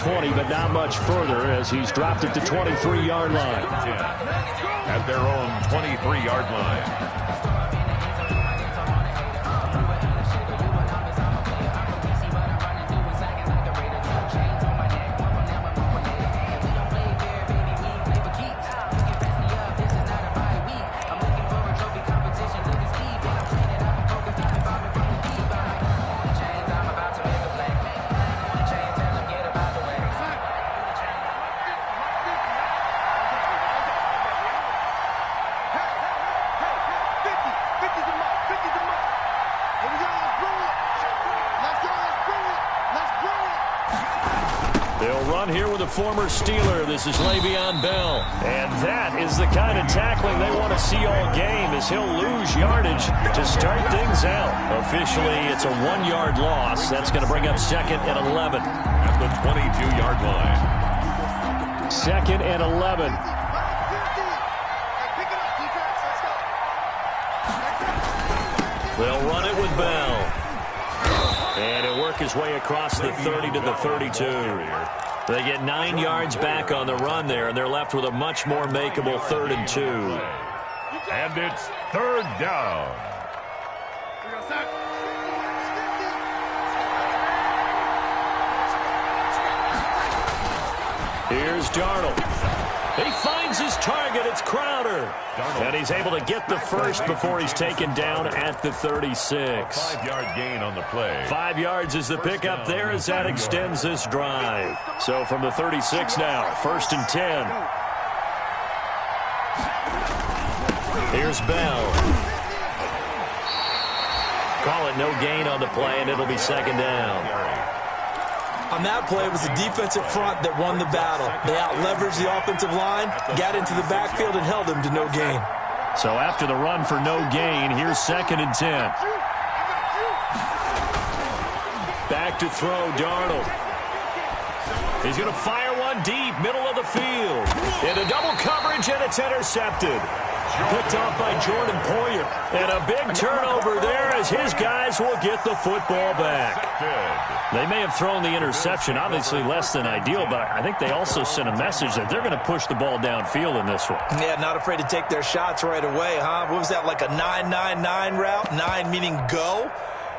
20, but not much further as he's dropped it to 23-yard line. At their own 23-yard line. Former Steeler. This is Le'Veon Bell. And that is the kind of tackling they want to see all game as he'll lose yardage to start things out. Officially, it's a 1-yard loss. That's going to bring up 2nd and 11. At the 22-yard line. 2nd and 11. They'll run it with Bell. And he'll work his way across the 30 to the 32. They get 9 yards back on the run there, and they're left with a much more makeable 3rd and 2. And it's 3rd down. Here's Darnold. He finds his target. It's Crowder. And he's able to get the first before he's taken down at the 36. 5-yard gain on the play. 5 yards is the pickup there as that extends this drive. So from the 36 now, 1st and 10. Here's Bell. Call it no gain on the play, and it'll be 2nd down. On that play, it was the defensive front that won the battle. They out-leveraged the offensive line, got into the backfield, and held them to no gain. So after the run for no gain, here's 2nd and 10. Back to throw, Darnold. He's going to fire one deep, middle of the field. Into double coverage, and it's intercepted. Picked off by Jordan Poyer. And a big turnover there as his guys will get the football back. They may have thrown the interception, obviously less than ideal, but I think they also sent a message that they're going to push the ball downfield in this one. Yeah, not afraid to take their shots right away, huh? What was that, like a 9-9-9 route? 9 meaning go?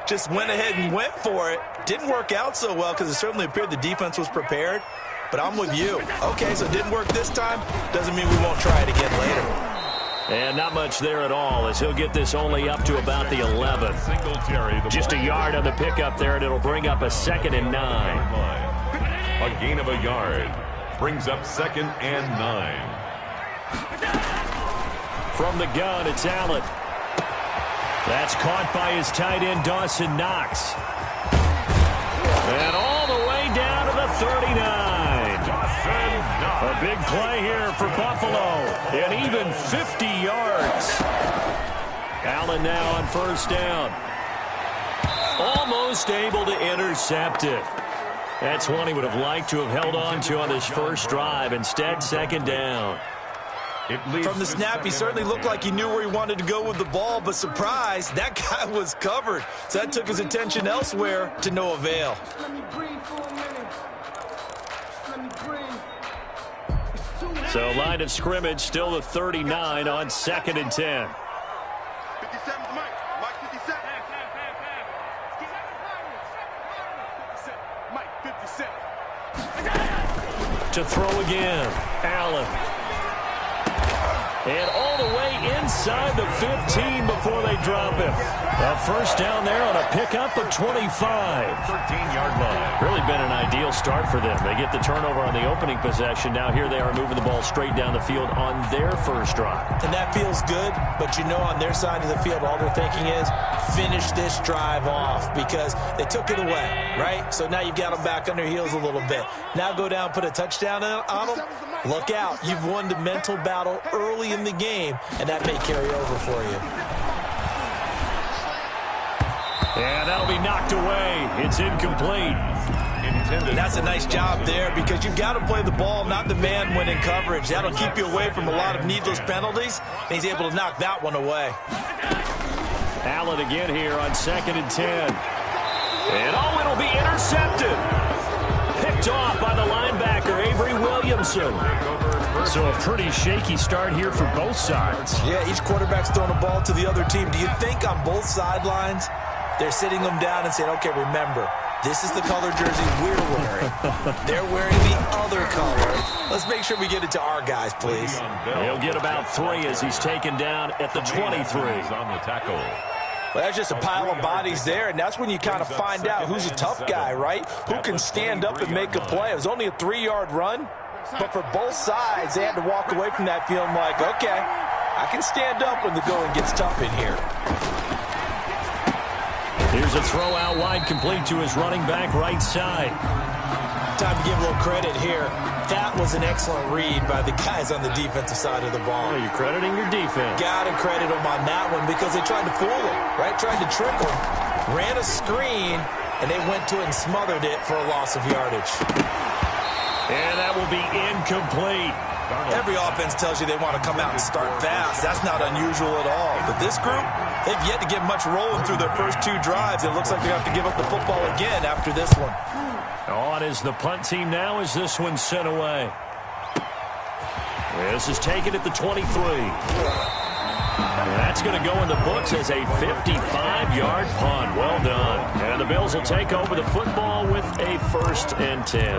Just went ahead and went for it. Didn't work out so well because it certainly appeared the defense was prepared. But I'm with you. Okay, so it didn't work this time. Doesn't mean we won't try it again later. And not much there at all as he'll get this only up to about the 11. Just a yard on the pickup there, and it'll bring up a 2nd and 9. A gain of a yard brings up 2nd and 9. From the gun, it's Allen. That's caught by his tight end, Dawson Knox. And all the way down to the 39. A big play here for Buffalo. And even 50 yards. Allen now on 1st down. Almost able to intercept it. That's one he would have liked to have held on to on this first drive. Instead, 2nd down. From the snap, he certainly looked like he knew where he wanted to go with the ball, but surprise, that guy was covered. So that took his attention elsewhere to no avail. So line of scrimmage still the 39 on 2nd and 10. 57 to Mike. Mike 57. Mike 57. To throw again. Allen. And all the way inside the 15 before they drop him. A 1st down there on a pickup of 25. 13-yard line. Really been an ideal start for them. They get the turnover on the opening possession. Now here they are moving the ball straight down the field on their first drive. And that feels good, but you know on their side of the field, all they're thinking is finish this drive off because they took it away, right? So now you've got them back on their heels a little bit. Now go down, put a touchdown on them. Look out. You've won the mental battle early in the game, and that may carry over for you. Yeah, that'll be knocked away. It's incomplete. That's a nice job there because you've got to play the ball, not the man when in coverage. That'll keep you away from a lot of needless penalties, and he's able to knock that one away. Allen again here on 2nd and 10. And it'll be intercepted. Picked picked off by the linebacker, Avery Williamson. So a pretty shaky start here for both sides. Yeah, each quarterback's throwing a ball to the other team. Do you think on both sidelines they're sitting them down and saying, okay, remember, this is the color jersey we're wearing. They're wearing the other color. Let's make sure we get it to our guys, please. He'll get about 3 as he's taken down at the 23. On the tackle. Well, that's just a pile of bodies there, and that's when you kind of find out who's a tough guy, right? Who can stand up and make a play. It was only a 3-yard run, but for both sides, they had to walk away from that feeling like, okay, I can stand up when the going gets tough in here. Here's a throw out wide, complete to his running back right side. Time to give a little credit here. That was an excellent read by the guys on the defensive side of the ball. Oh, you're crediting your defense. Got to credit them on that one because they tried to fool him, right? Tried to trick him. Ran a screen, and they went to it and smothered it for a loss of yardage. And that will be incomplete. Every offense tells you they want to come out and start fast. That's not unusual at all. But this group, they've yet to get much rolling through their first 2 drives. It looks like they have to give up the football again after this one. On is the punt team now as this one's sent away. This is taken at the 23. That's going to go in the books as a 55-yard punt. Well done. And the Bills will take over the football with a 1st and 10.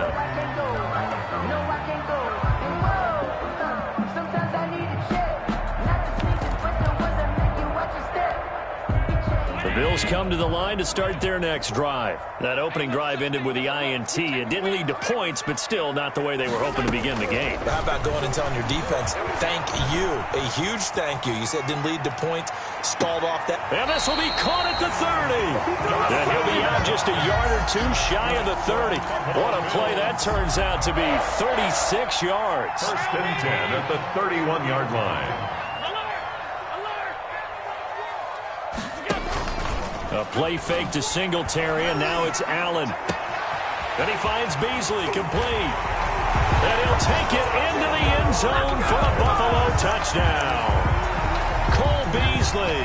The Bills come to the line to start their next drive. That opening drive ended with the INT. It didn't lead to points, but still not the way they were hoping to begin the game. How about going and telling your defense, thank you, a huge thank you. You said didn't lead to points, stalled off that. And this will be caught at the 30. And he'll be out just a yard or 2 shy of the 30. What a play that turns out to be, 36 yards. 1st and 10 at the 31-yard line. A play fake to Singletary, and now it's Allen. Then he finds Beasley, complete. And he'll take it into the end zone for a Buffalo touchdown. Cole Beasley,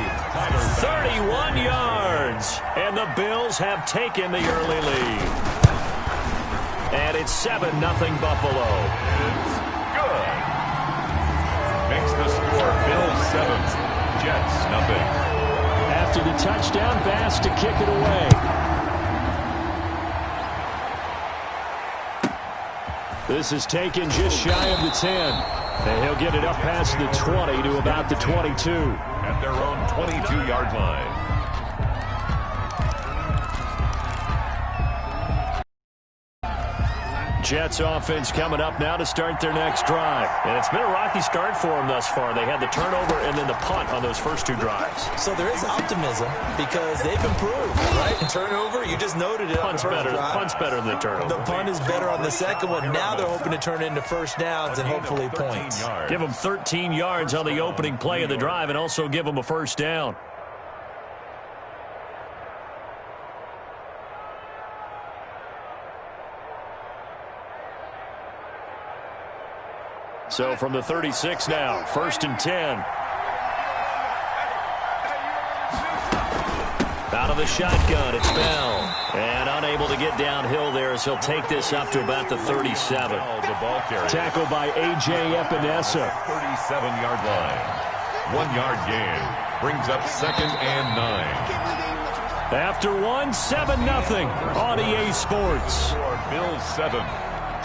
31 yards. And the Bills have taken the early lead. And it's 7-0 Buffalo. It's good. Makes the score Bills 7, Jets nothing. After the touchdown, Bass to kick it away. This is taken just shy of the 10. And he'll get it up past the 20 to about the 22. At their own 22-yard line. Jets offense coming up now to start their next drive. And it's been a rocky start for them thus far. They had the turnover and then the punt on those first 2 drives. So there is optimism because they've improved, right? Turnover, you just noted it. Punt's better than the turnover. The punt is better on the second one. Now they're hoping to turn it into first downs and hopefully points. Give them 13 yards on the opening play of the drive and also give them a first down. So from the 36 now, 1st and 10. Out of the shotgun, it's Bell. And unable to get downhill there as he'll take this up to about the 37. Tackled by A.J. Epinesa. 37-yard line. 1-yard gain. Brings up 2nd and 9. After 7-0 on EA Sports. Bills 7,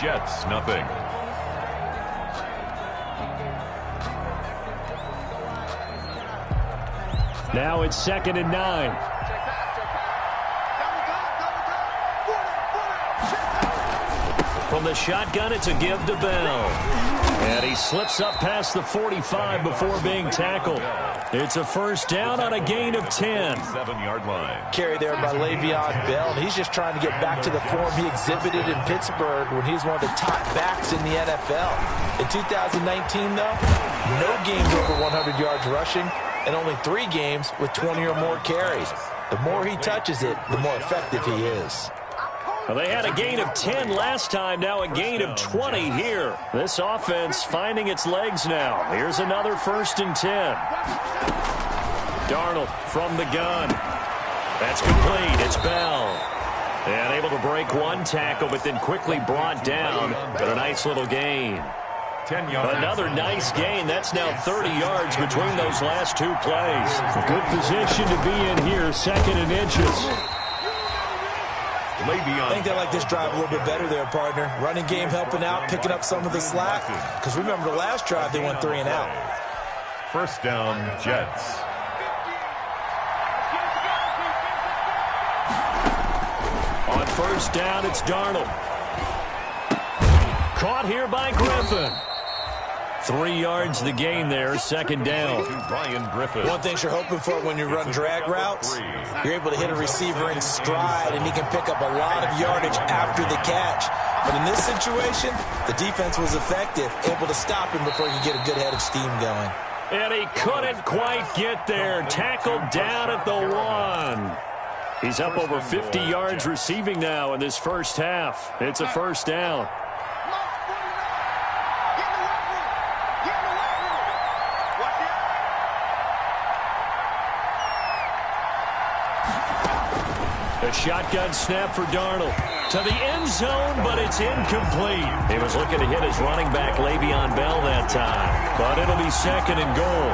Jets nothing. Now it's 2nd and 9. From the shotgun, it's a give to Bell. And he slips up past the 45 before being tackled. It's a first down on a gain of 10. 7-yard line. Carry there by Le'Veon Bell. And he's just trying to get back to the form he exhibited in Pittsburgh when he was one of the top backs in the NFL. In 2019, though, no games over 100 yards rushing and only 3 games with 20 or more carries. The more he touches it, the more effective he is. Well, they had a gain of 10 last time, now a gain of 20 here. This offense finding its legs now. Here's another 1st and 10. Darnold from the gun. That's complete. It's Bell. And able to break one tackle, but then quickly brought down. But a nice little gain. 10 yards. Another nice gain. That's now 30 yards between those last two plays. Good position to be in here, 2nd and inches. I think they like this drive a little bit better there, partner. Running game helping out, picking up some of the slack. Because remember the last drive, they went 3 and out. First down, Jets. On first down, it's Darnold. Caught here by Griffin. 3 yards the gain there, 2nd down. Ryan Griffin. One thing you're hoping for when you run drag routes, you're able to hit a receiver in stride, and he can pick up a lot of yardage after the catch. But in this situation, the defense was effective, able to stop him before he could get a good head of steam going. And he couldn't quite get there. Tackled down at the 1. He's up over 50 yards receiving now in this first half. It's a first down. A shotgun snap for Darnold. To the end zone, but it's incomplete. He was looking to hit his running back, Le'Veon Bell, that time. But it'll be 2nd and goal.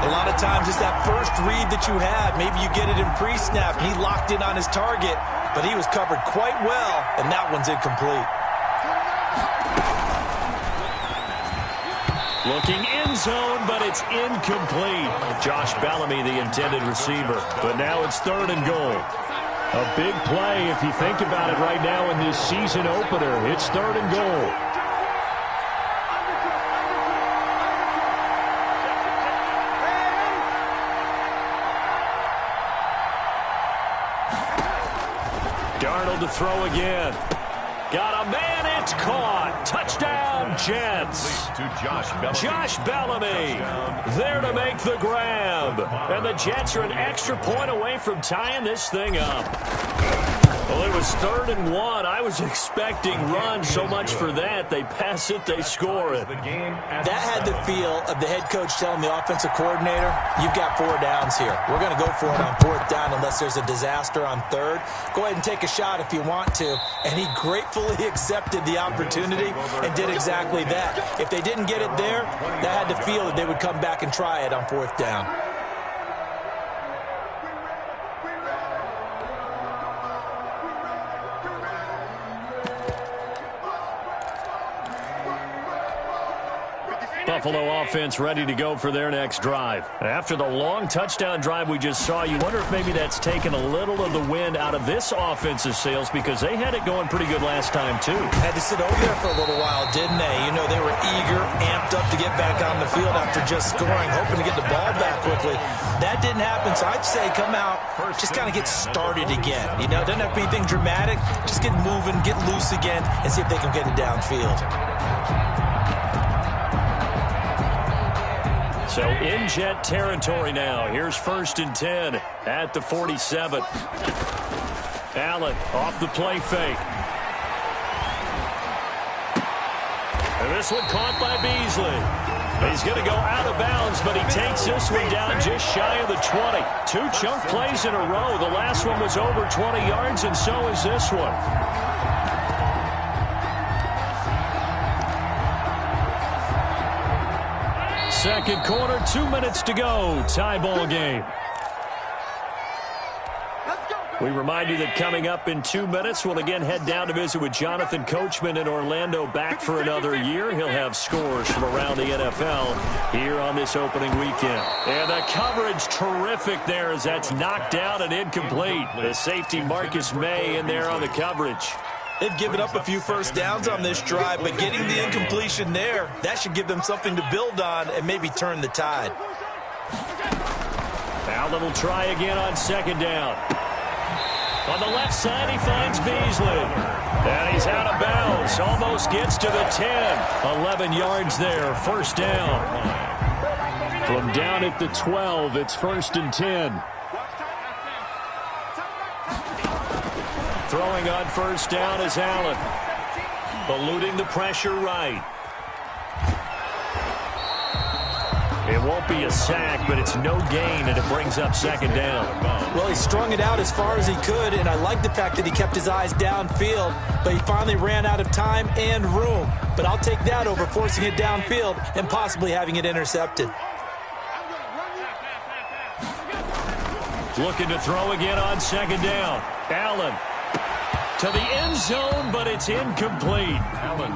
A lot of times it's that first read that you have. Maybe you get it in pre-snap, and he locked in on his target, but he was covered quite well, and that one's incomplete. Looking end zone, but it's incomplete. Josh Bellamy, the intended receiver. But now it's 3rd and goal. A big play if you think about it right now in this season opener. It's 3rd and goal. Darnold to throw again. Got a man, it's caught. Touchdown, Jets. To Josh Bellamy there to make the grab. And the Jets are an extra point away from tying this thing up. Well, it was 3rd and 1. I was expecting run so much for that. They pass it, they score it. That had the feel of the head coach telling the offensive coordinator, you've got 4 downs here. We're going to go for it on 4th down unless there's a disaster on 3rd. Go ahead and take a shot if you want to. And he gratefully accepted the opportunity and did exactly that. If they didn't get it there, that had the feel that they would come back and try it on 4th down. Buffalo offense ready to go for their next drive. After the long touchdown drive we just saw, you wonder if maybe that's taken a little of the wind out of this offensive sails because they had it going pretty good last time, too. Had to sit over there for a little while, didn't they? You know, they were eager, amped up to get back on the field after just scoring, hoping to get the ball back quickly. That didn't happen, so I'd say come out, just kind of get started again. You know, doesn't have to be anything dramatic. Just get moving, get loose again, and see if they can get it downfield. So in Jet territory now. Here's 1st and 10 at the 47. Allen off the play fake. And this one caught by Beasley. He's going to go out of bounds, but he takes this one down just shy of the 20. 2 chunk plays in a row. The last one was over 20 yards, and so is this one. Second quarter, 2 minutes to go. Tie ball game. We remind you that coming up in 2 minutes, we'll again head down to visit with Jonathan Coachman in Orlando, back for another year. He'll have scores from around the NFL here on this opening weekend. And the coverage terrific there as that's knocked down and incomplete. The safety Marcus May in there on the coverage. They've given up a few first downs on this drive, but getting the incompletion there, that should give them something to build on and maybe turn the tide. Allen will try again on 2nd down. On the left side, he finds Beasley. And he's out of bounds. Almost gets to the 10. 11 yards there. First down. From down at the 12, it's 1st and 10. Throwing on 1st down is Allen. Eluding the pressure right. It won't be a sack, but it's no gain, and it brings up second down. Well, he strung it out as far as he could, and I like the fact that he kept his eyes downfield, but he finally ran out of time and room. But I'll take that over forcing it downfield and possibly having it intercepted. Looking to throw again on second down. Allen to the end zone, but it's incomplete.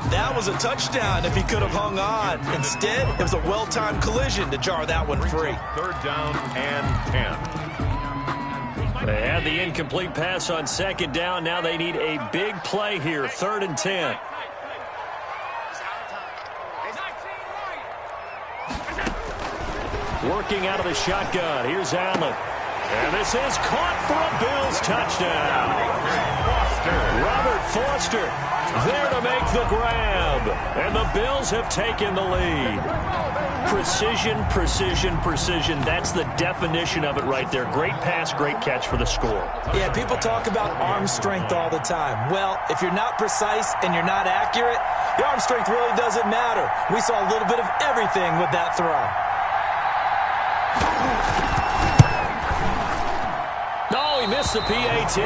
That was a touchdown if he could have hung on. Instead, it was a well-timed collision to jar that one free. Third down and 10. They had the incomplete pass on second down. Now they need a big play here, 3rd and 10. Working out of the shotgun. Here's Allen. And this is caught for a Bills touchdown. Robert Foster there to make the grab. And the Bills have taken the lead. Precision, precision, precision. That's the definition of it right there. Great pass, great catch for the score. Yeah, people talk about arm strength all the time. Well, if you're not precise and you're not accurate, your arm strength really doesn't matter. We saw a little bit of everything with that throw. No, he missed the PAT.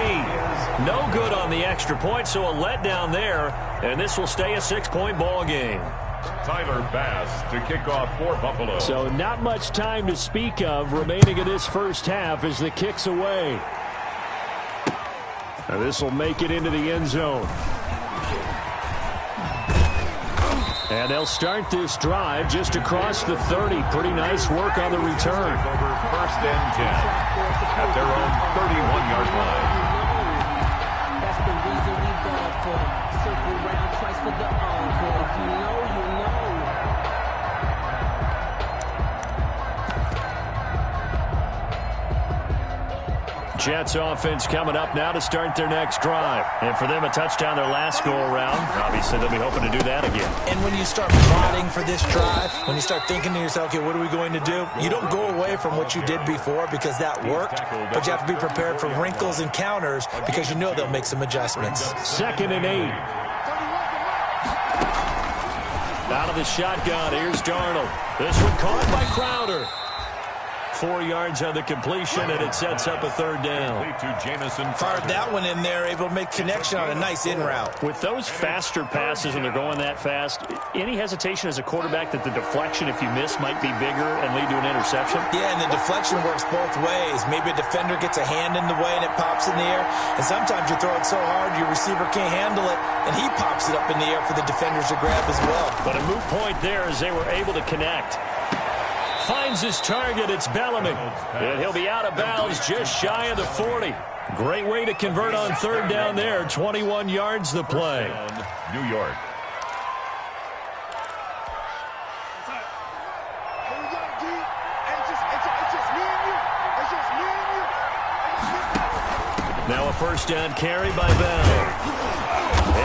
No good on the extra point, so a letdown there, and this will stay a 6-point ball game. Tyler Bass to kick off for Buffalo. So not much time to speak of remaining in this first half as the kick's away. Now this will make it into the end zone. And they'll start this drive just across the 30. Pretty nice work on the return. Over 1st and 10 at their own 31-yard line. That's the reason we ball for. Circle round twice for the encore. If you know, you know. Jets offense coming up now to start their next drive. And for them, a touchdown their last go-around. Obviously, they'll be hoping to do that again. And when you start plotting for this drive, when you start thinking to yourself, okay, what are we going to do? You don't go away from what you did before because that worked, but you have to be prepared for wrinkles and counters because you know they'll make some adjustments. 2nd and 8. Out of the shotgun, here's Darnold. This one caught by Crowder. 4 yards on the completion, and it sets up a 3rd down. Fired that one in there, able to make connection on a nice in route. With those faster passes, when they're going that fast, any hesitation as a quarterback that the deflection, if you miss, might be bigger and lead to an interception? Yeah, and the deflection works both ways. Maybe a defender gets a hand in the way and it pops in the air, and sometimes you throw it so hard your receiver can't handle it, and he pops it up in the air for the defenders to grab as well. But a moot point there as they were able to connect. Finds his target, it's Bellamy. And he'll be out of bounds just shy of the 40. Great way to convert on 3rd down there. 21 yards the play. New York. Now a 1st down carry by Bell.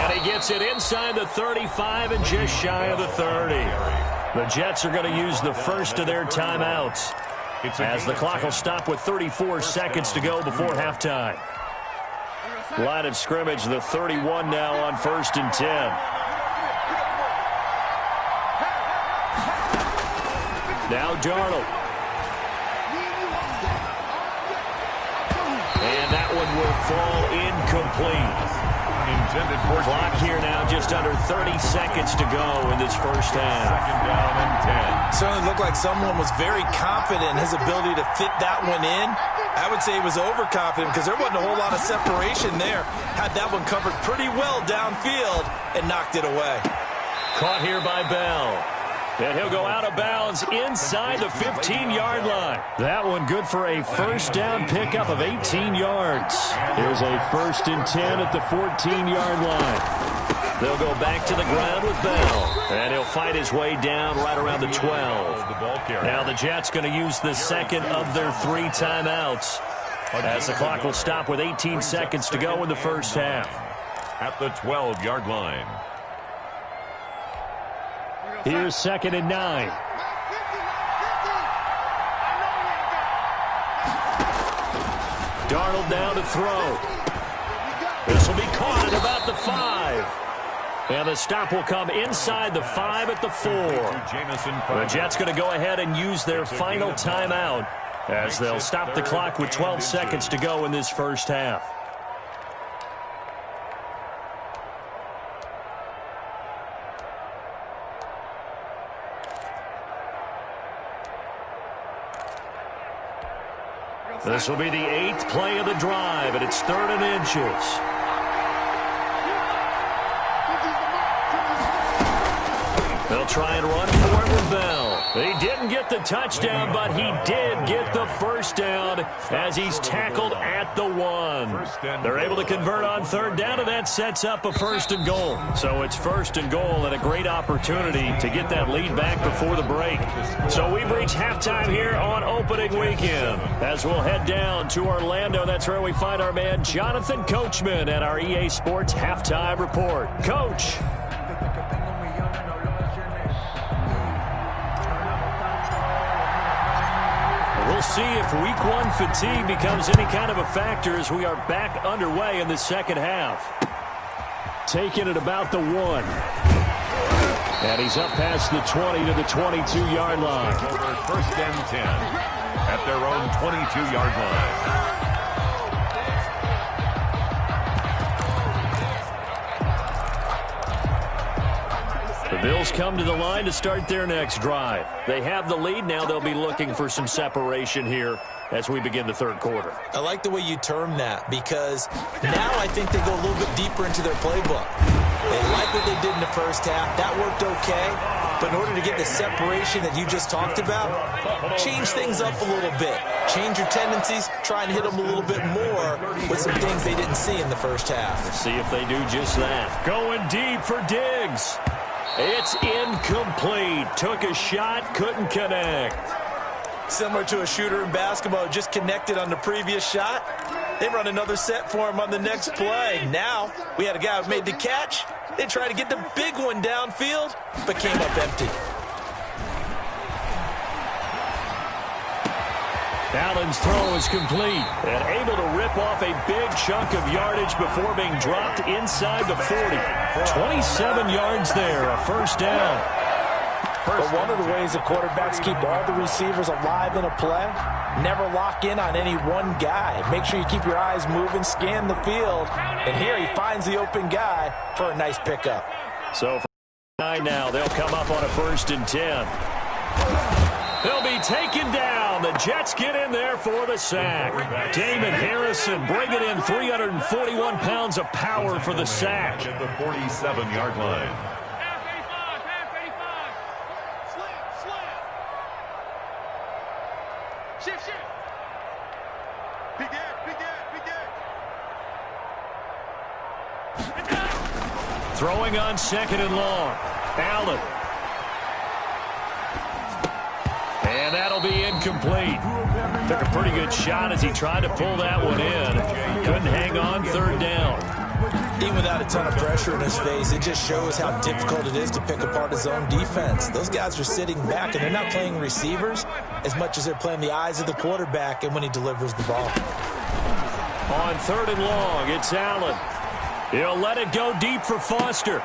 And he gets it inside the 35 and just shy of the 30. The Jets are going to use the first of their timeouts as the clock will stop with 34 seconds to go before halftime. Line of scrimmage, the 31 now on 1st and 10. Now Darnold. And that one will fall incomplete. Intended for clock here now, just under 30 seconds to go in this first half. 2nd down and 10. Certainly looked like someone was very confident in his ability to fit that one in. I would say he was overconfident because there wasn't a whole lot of separation there. Had that one covered pretty well downfield and knocked it away. Caught here by Bell. And he'll go out of bounds inside the 15-yard line. That one good for a 1st down pickup of 18 yards. Here's a 1st and 10 at the 14-yard line. They'll go back to the ground with Bell. And he'll fight his way down right around the 12. Now the Jets going to use the second of their 3 timeouts as the clock will stop with 18 seconds to go in the first half. At the 12-yard line. Here's 2nd and 9. Darnold down to throw. This will be caught at about the 5. And the stop will come inside the 5 at the 4. The Jets going to go ahead and use their final timeout as they'll stop the clock with 12 seconds to go in this first half. This will be the 8th play of the drive, and it's 3rd and inches. They'll try and run for it with Bell. He didn't get the touchdown, but he did get the first down as he's tackled at the 1. They're able to convert on 3rd down, and that sets up a 1st and goal. So it's 1st and goal and a great opportunity to get that lead back before the break. So we've reached halftime here on opening weekend. As we'll head down to Orlando, that's where we find our man Jonathan Coachman at our EA Sports Halftime Report. Coach. We'll see if week 1 fatigue becomes any kind of a factor as we are back underway in the second half. Taking it about the 1. And he's up past the 20 to the 22-yard line. Over 1st and 10 at their own 22-yard line. The Bills come to the line to start their next drive. They have the lead. Now they'll be looking for some separation here as we begin the 3rd quarter. I like the way you term that because now I think they go a little bit deeper into their playbook. They like what they did in the first half. That worked okay. But in order to get the separation that you just talked about, change things up a little bit. Change your tendencies. Try and hit them a little bit more with some things they didn't see in the first half. Let's see if they do just that. Going deep for Diggs. It's incomplete. Took a shot, couldn't connect. Similar to a shooter in basketball, just connected on the previous shot. They run another set for him on the next play. Now, we had a guy who made the catch. They tried to get the big one downfield, but came up empty. Allen's throw is complete and able to rip off a big chunk of yardage before being dropped inside the 40. 27 yards there, a 1st down. But one of the ways the quarterbacks keep all the receivers alive in a play, never lock in on any one guy. Make sure you keep your eyes moving, scan the field, and here he finds the open guy for a nice pickup. So for 9 now, they'll come up on a 1st and 10. They'll be taken down. The Jets get in there for the sack. Damon Harrison bringing in 341 pounds of power for the sack. At the 47-yard line. Throwing on 2nd and long. Allen. And that'll be incomplete. Took a pretty good shot as he tried to pull that one in. Couldn't hang on 3rd down. Even without a ton of pressure in his face, it just shows how difficult it is to pick apart his own defense. Those guys are sitting back, and they're not playing receivers as much as they're playing the eyes of the quarterback and when he delivers the ball. On 3rd and long, it's Allen. He'll let it go deep for Foster.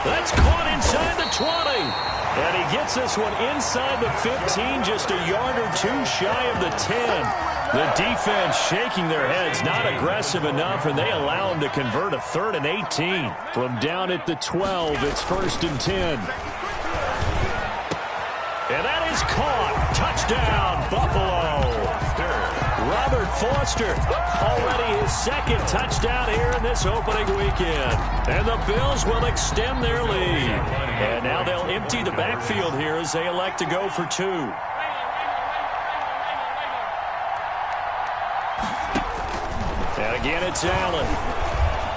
That's caught inside the 20. And he gets this one inside the 15, just a yard or 2 shy of the 10. The defense shaking their heads, not aggressive enough, and they allow him to convert a 3rd and 18. From down at the 12, it's 1st and 10. And that is caught. Touchdown, Buffalo. Robert Foster, already his 2nd touchdown here in this opening weekend. And the Bills will extend their lead. And now they'll empty the backfield here as they elect to go for 2. And again, it's Allen.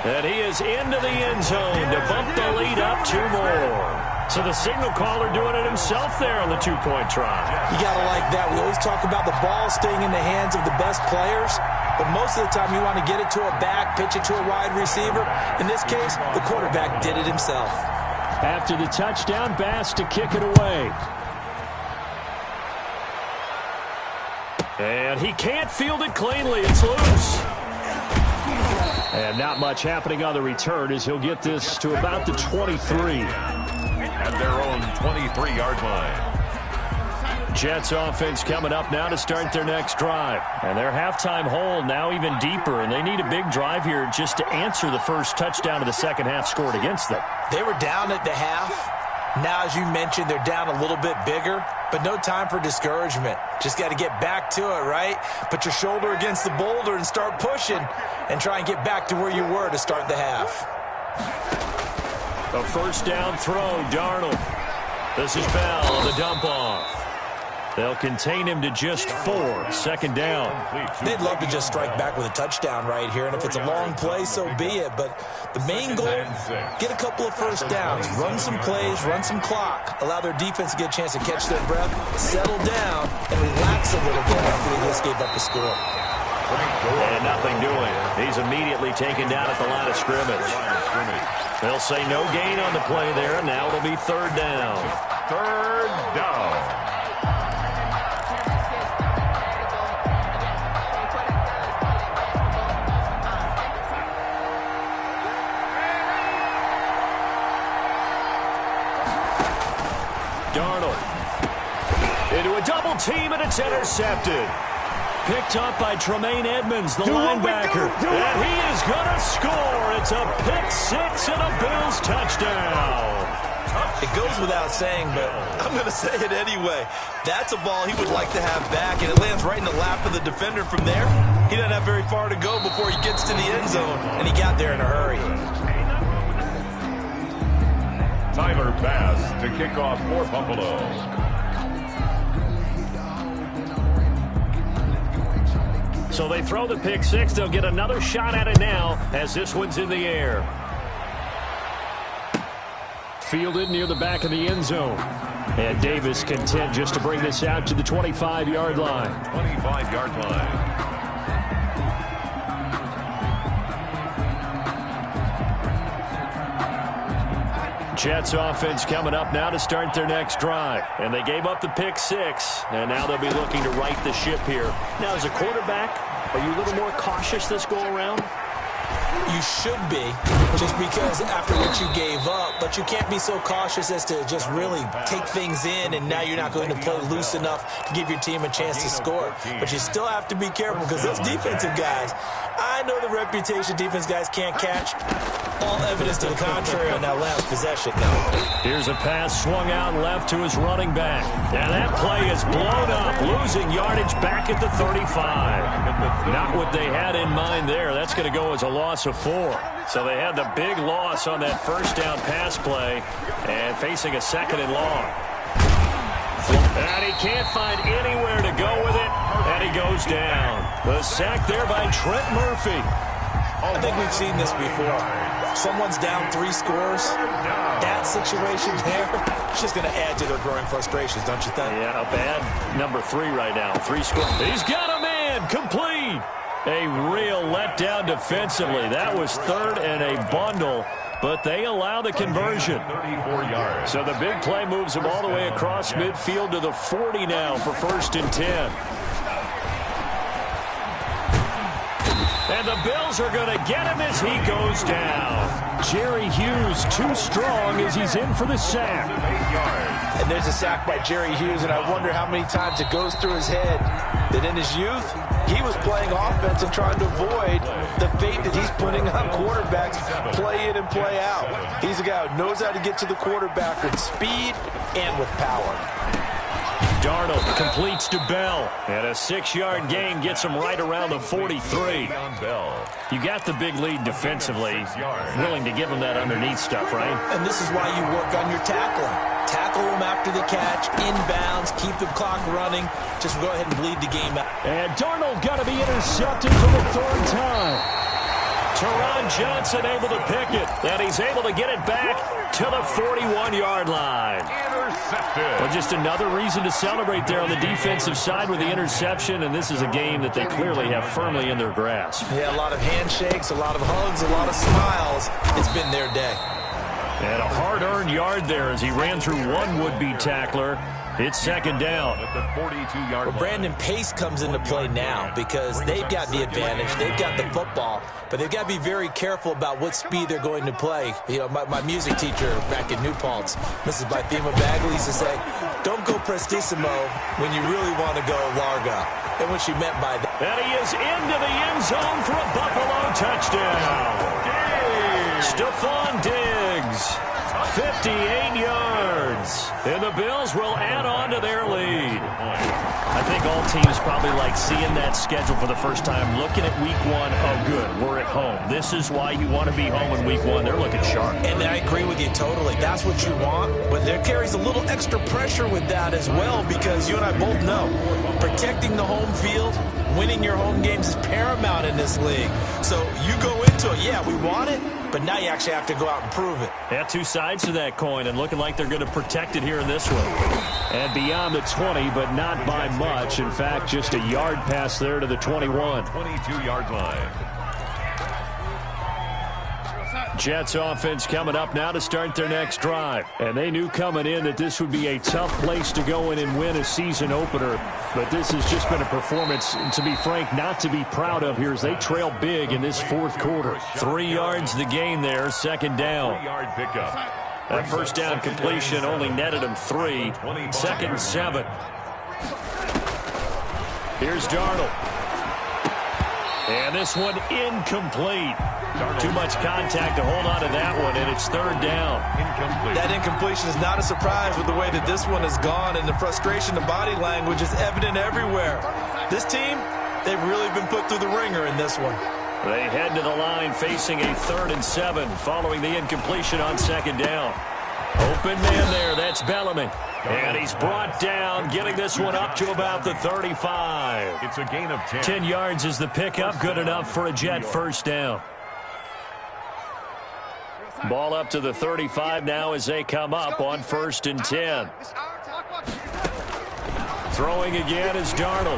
And he is into the end zone to bump the lead up 2 more. So the signal caller doing it himself there on the 2-point try. You got to like that. We always talk about the ball staying in the hands of the best players, but most of the time you want to get it to a back, pitch it to a wide receiver. In this case, the quarterback did it himself. After the touchdown, Bass to kick it away. And he can't field it cleanly. It's loose. And not much happening on the return as he'll get this to about the 23. At their own 23-yard line. Jets offense coming up now to start their next drive. And their halftime hole now even deeper, and they need a big drive here just to answer the first touchdown of the second half scored against them. They were down at the half. Now, as you mentioned, they're down a little bit bigger, but no time for discouragement. Just got to get back to it, right? Put your shoulder against the boulder and start pushing and try and get back to where you were to start the half. A first down throw, Darnold. This is Bell on the dump off. They'll contain him to just 4. Second down. They'd love to just strike back with a touchdown right here, and if it's a long play, so be it. But the main goal, get a couple of first downs, run some plays, run some clock, allow their defense to get a chance to catch their breath, settle down, and relax a little bit after they just gave up a score. And nothing doing. He's immediately taken down at the line of scrimmage. They'll say no gain on the play there, and now it'll be third down. Third down. Darnold into a double team, and it's intercepted. Picked up by Tremaine Edmonds, the linebacker. And he is going to score. It's a pick six and a Bills touchdown. It goes without saying, but I'm going to say it anyway. That's a ball he would like to have back, and it lands right in the lap of the defender from there. He doesn't have very far to go before he gets to the end zone, and he got there in a hurry. Tyler Bass to kick off for Buffalo. So they throw the pick six. They'll get another shot at it now as this one's in the air. Fielded near the back of the end zone. And Davis content just to bring this out to the 25-yard line. 25-yard line. Jets offense coming up now to start their next drive. And they gave up the pick six, and now they'll be looking to right the ship here. Now, as a quarterback, are you a little more cautious this go-around? You should be, just because after what you gave up, but you can't be so cautious as to just really take things in, and now you're not going to play loose enough to give your team a chance to score. But you still have to be careful because those defensive guys, I know the reputation defense guys can't catch. All evidence to the contrary on that last possession now. Here's a pass swung out left to his running back. And that play is blown up, losing yardage back at the 35. Not what they had in mind there. That's going to go as a loss of 4. So they had the big loss on that first down pass play and facing a second and long. And he can't find anywhere to go with it, and he goes down. The sack there by Trent Murphy. I think we've seen this before. Someone's down 3 scores. That situation there, it's just going to add to their growing frustrations, don't you think? Yeah, a bad number 3 right now. 3 scores. He's got a man. Complete. A real letdown defensively. That was third and a bundle, but they allow the conversion. 34 yards. So the big play moves him all the way across midfield to the 40 now for first and 10. And the Bills are going to get him as he goes down. Jerry Hughes too strong as he's in for the sack. And there's a sack by Jerry Hughes, and I wonder how many times it goes through his head that in his youth, he was playing offense and trying to avoid the fate that he's putting on quarterbacks play in and play out. He's a guy who knows how to get to the quarterback with speed and with power. Darnold completes to Bell, and a 6-yard gain gets him right around the 43. You got the big lead defensively, willing to give him that underneath stuff, right? And this is why you work on your tackling. Tackle him after the catch, inbounds, keep the clock running. Just go ahead and bleed the game out. And Darnold got to be intercepted for the 3rd time. Teron Johnson able to pick it, and he's able to get it back to the 41-yard line. Well, just another reason to celebrate there on the defensive side with the interception, and this is a game that they clearly have firmly in their grasp. Yeah, a lot of handshakes, a lot of hugs, a lot of smiles. It's been their day. And a hard-earned yard there as he ran through one would-be tackler It's second down. At the 42-yard line. Brandon, pace comes into play now because they've got the advantage. They've got the football, but they've got to be very careful about what speed they're going to play. You know, my music teacher back in New Paltz, Mrs. Bythema Bagley, used to say, don't go prestissimo when you really want to go largo. And what she meant by that. And he is into the end zone for a Buffalo touchdown. Stephon Diggs, 58 yards. And the Bills will add on to their lead. I think all teams probably like seeing that schedule for the first time, looking at week one. Oh, good, we're at home. This is why you want to be home in week one. They're looking sharp. And I agree with you totally. That's what you want. But there carries a little extra pressure with that as well, because you and I both know protecting the home field, winning your home games is paramount in this league. So you go into it, yeah, we want it, but now you actually have to go out and prove it. Yeah, two sides to that coin, and looking like they're going to protect it here in this one. And beyond the 20, but not by much. In fact, just a yard pass there to the 21. 22-yard line. Jets offense coming up now to start their next drive. And they knew coming in that this would be a tough place to go in and win a season opener. But this has just been a performance, to be frank, not to be proud of here as they trail big in this fourth quarter. 3 yards the gain there, second down. 3-yard pickup. That first down completion only netted him 3. Second and 7. Here's Darnold. And this one incomplete. Too much contact to hold on to that one, and it's third down. Incomplete. That incompletion is not a surprise with the way that this one has gone, and the frustration, the body language is evident everywhere. This team, they've really been put through the ringer in this one. They head to the line facing a 3rd and 7 following the incompletion on second down. Open man there, that's Bellamy. And he's brought down, getting this one up to about the 35. It's a gain of 10. 10 yards is the pickup, good enough for a Jet first down. Ball up to the 35 now as they come up on 1st and 10. Throwing again is Darnold.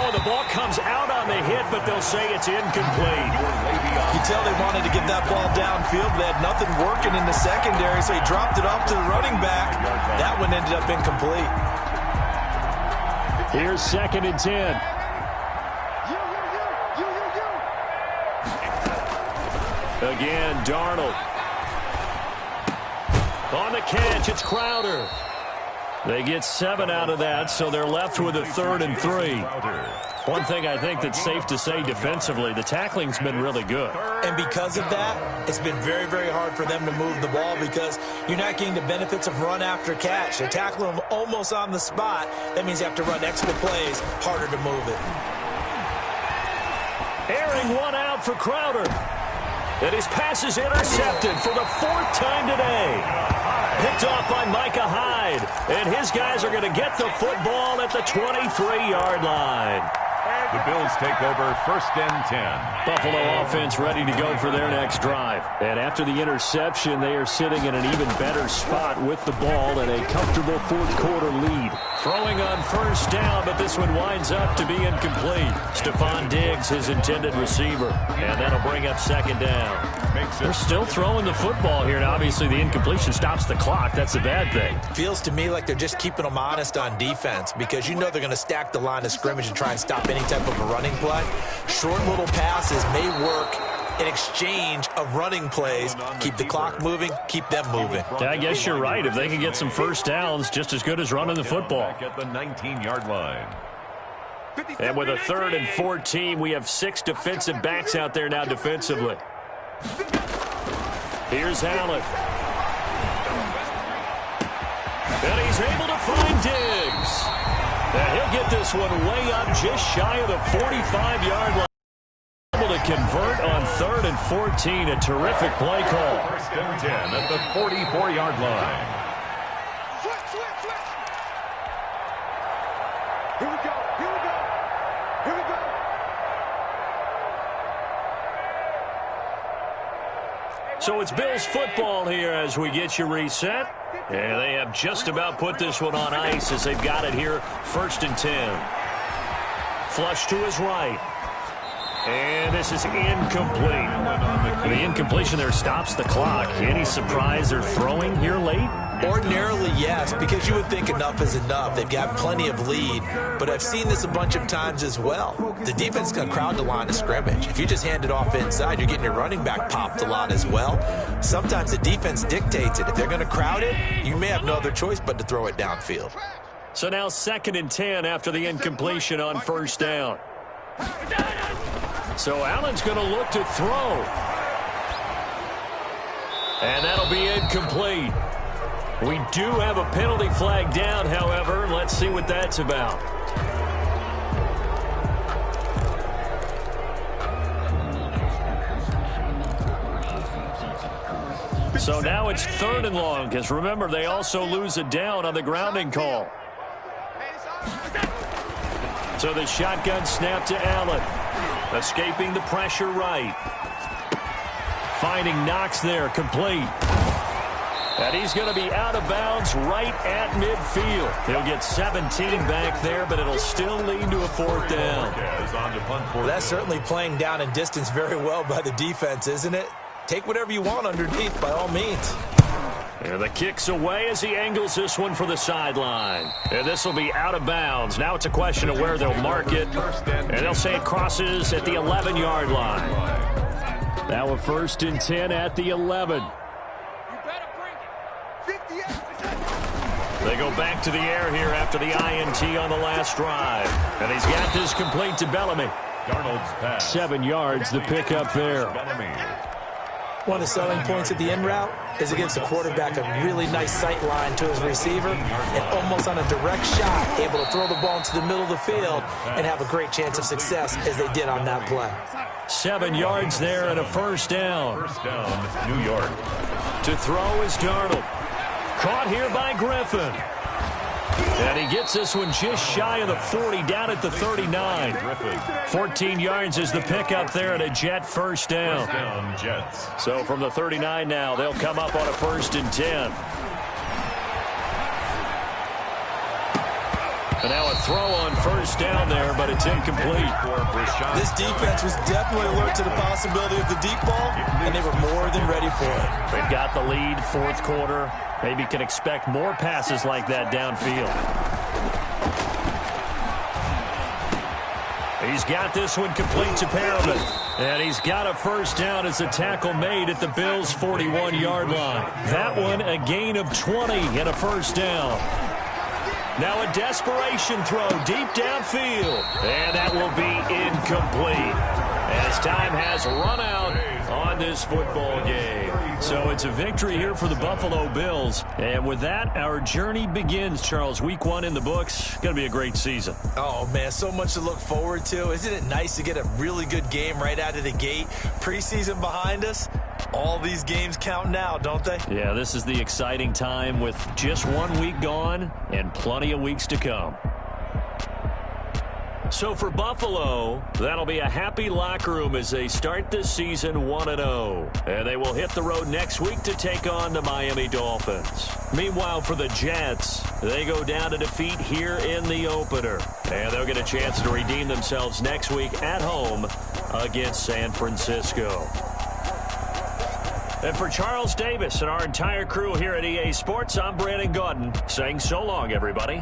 Oh, the ball comes out on the hit, but they'll say it's incomplete. You tell they wanted to get that ball downfield. They had nothing working in the secondary, so he dropped it off to the running back. That one ended up incomplete. Here's 2nd and 10. Again, Darnold. On the catch, it's Crowder. They get 7 out of that, so they're left with a 3rd and 3. One thing I think that's safe to say defensively, the tackling's been really good. And because of that, it's been very, very hard for them to move the ball because you're not getting the benefits of run after catch. They tackle them almost on the spot. That means you have to run extra plays, harder to move it. Airing one out for Crowder. And his pass is intercepted for the 4th time today. Picked off by Micah Hyde. And his guys are going to get the football at the 23-yard line. The Bills take over 1st and 10. Buffalo offense ready to go for their next drive. And after the interception, they are sitting in an even better spot with the ball and a comfortable 4th quarter lead. Throwing on 1st down, but this one winds up to be incomplete. Stephon Diggs, his intended receiver. And that'll bring up 2nd down. They're still throwing the football here, and obviously the incompletion stops the clock. That's a bad thing. Feels to me like they're just keeping them honest on defense because you know they're going to stack the line of scrimmage and try and stop any type of a running play. Short little passes may work in exchange of running plays. Keep the clock moving, keep them moving. Yeah, I guess you're right. If they can get some first downs, just as good as running the football. At the 19-yard line. And with a 3rd and 14, we have 6 defensive backs out there now defensively. Here's Allen. And he's able to find Diggs. And he'll get this one way up just shy of the 45-yard line. Able to convert on 3rd and 14. A terrific play call. 1st and 10 at the 44-yard line. Switch. Here we go. So it's Bills football here as we get you reset. And they have just about put this one on ice as they've got it here. 1st and 10. Flush to his right. And this is incomplete. The incompletion there stops the clock. Any surprise they're throwing here late? Ordinarily, yes, because you would think enough is enough. They've got plenty of lead, but I've seen this a bunch of times as well. The defense is going to crowd the line of scrimmage. If you just hand it off inside, you're getting your running back popped a lot as well. Sometimes the defense dictates it. If they're going to crowd it, you may have no other choice but to throw it downfield. So now 2nd and 10 after the incompletion on 1st down. So Allen's going to look to throw. And that'll be incomplete. We do have a penalty flag down, however. Let's see what that's about. So now it's 3rd and long, because remember, they also lose a down on the grounding call. So the shotgun snap to Allen. Escaping the pressure right. Finding Knox there, complete. And he's going to be out of bounds right at midfield. He'll get 17 back there, but it'll still lead to a 4th down. Well, that's certainly playing down in distance very well by the defense, isn't it? Take whatever you want underneath, by all means. And the kick's away as he angles this one for the sideline. And this will be out of bounds. Now it's a question of where they'll mark it. And they'll say it crosses at the 11-yard line. Now a 1st and 10 at the 11. They go back to the air here after the INT on the last drive. And he's got this complete to Bellamy. 7 yards, the pickup there. One of the selling points at the end route is it gives the quarterback a really nice sight line to his receiver and almost on a direct shot able to throw the ball into the middle of the field and have a great chance of success as they did on that play. 7 yards there and a 1st down. 1st down, New York. To throw is Darnold. Caught here by Griffin. And he gets this one just shy of the 40, down at the 39. 14 yards is the pickup there and a Jet 1st down. Jets. So from the 39 now, they'll come up on a 1st and 10. And now a throw on 1st down there, but it's incomplete. This defense was definitely alert to the possibility of the deep ball, and they were more than ready for it. They've got the lead, 4th quarter. Maybe can expect more passes like that downfield. He's got this one complete to Perriman. And he's got a 1st down as a tackle made at the Bills' 41-yard line. That one a gain of 20 and a 1st down. Now a desperation throw deep downfield. And that will be incomplete as time has run out on this football game. So it's a victory here for the Buffalo Bills. And with that, our journey begins, Charles. Week 1 in the books. Going to be a great season. Oh, man, so much to look forward to. Isn't it nice to get a really good game right out of the gate? Preseason behind us. All these games count now, don't they? Yeah, this is the exciting time with just 1 week gone and plenty of weeks to come. So for Buffalo, that'll be a happy locker room as they start this season 1-0. And they will hit the road next week to take on the Miami Dolphins. Meanwhile, for the Jets, they go down to defeat here in the opener. And they'll get a chance to redeem themselves next week at home against San Francisco. And for Charles Davis and our entire crew here at EA Sports, I'm Brandon Gaudin saying so long, everybody.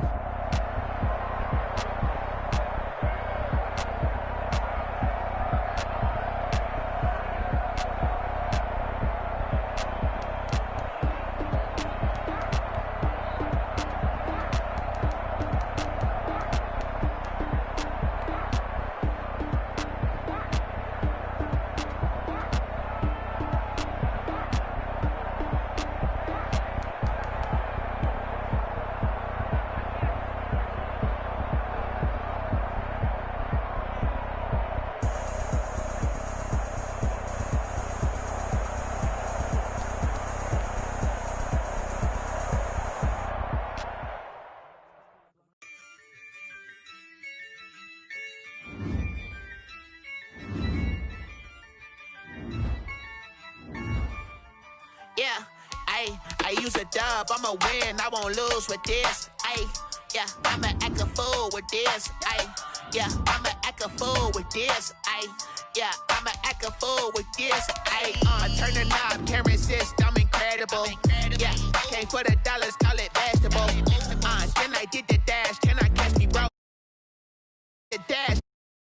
Yeah, I use a dub, I'ma win, I won't lose with this. Yeah, I'ma act a fool with this. Yeah, I'ma act a fool with this. Yeah, I'ma act a fool with this. I turn the knob, can't resist, I'm incredible. Yeah, came for the dollars, call it vegetable. Then I did the dash.